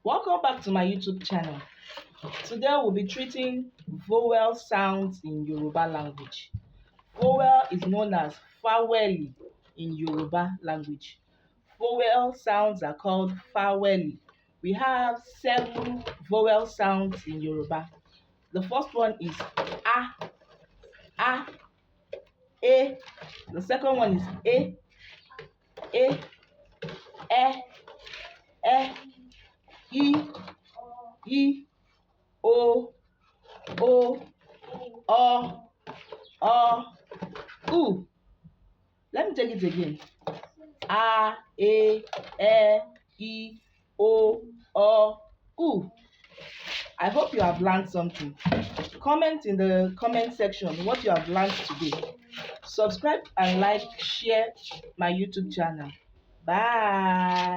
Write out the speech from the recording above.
Welcome back to my YouTube channel. Today we'll be treating vowel sounds in Yoruba language. Vowel is known as Fawẹli in Yoruba language. Vowel sounds are called Fawẹli. We have 7 vowel sounds in Yoruba. The first one is a, e. The second one is e, I, o, u. Let me take it again. A, I, u. I hope you have learned something. Comment in the comment section what you have learned today. Subscribe and like, share my YouTube channel. Bye.